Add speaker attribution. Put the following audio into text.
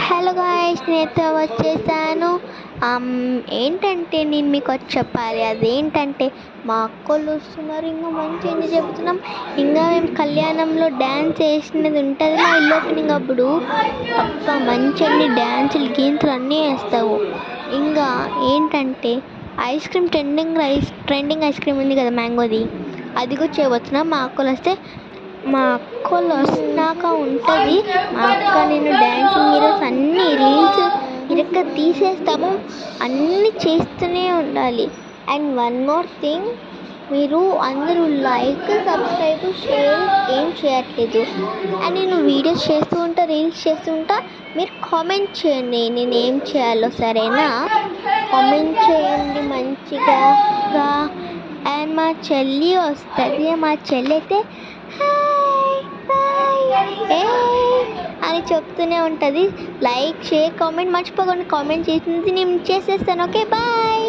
Speaker 1: Hello guys, నేనైతే వచ్చేసాను. ఏంటంటే నేను మీకు వచ్చి చెప్పాలి. అదేంటంటే మా అక్కోళ్ళు వస్తున్నారు. ఇంకా మంచి ఎంజాయ్ చెబుతున్నాం. ఇంకా మేము కళ్యాణంలో డ్యాన్స్ వేసినది ఉంటుంది మా ఇల్లు ఓపెనింగ్ అప్పుడు. మంచి అన్ని డ్యాన్సులు గీన్సులు అన్నీ వేస్తావు. ఇంకా ఏంటంటే ice cream trending ice cream ఉంది కదా, మ్యాంగోది, అది కూడా చేయబోతున్నాం. మా అక్కోళ్ళు వస్తున్నాక ఉంటుంది. మా అక్క నేను డ్యాన్సింగ్ హీరోస్ అన్ని రీల్స్ ఇరక్క తీసేస్తాము. అన్నీ చేస్తూనే ఉండాలి. అండ్ వన్ మోర్ థింగ్, మీరు అందరూ లైక్, సబ్స్క్రైబ్, షేర్ ఏం చేయట్లేదు. అండ్ నేను వీడియోస్ చేస్తూ ఉంటా, రీల్స్ చేస్తూ ఉంటా. మీరు కామెంట్ చేయండి నేను ఏం చేయాలో, సరేనా? కామెంట్ చేయండి మంచిగా. అండ్ మా చెల్లి వస్తుంది. మా చెల్లి అయితే అని చెప్తూనే ఉంటుంది. లైక్, షేర్, కామెంట్ మర్చిపోకుండా కామెంట్ చేసింది నేను చేసేస్తాను. Okay, bye.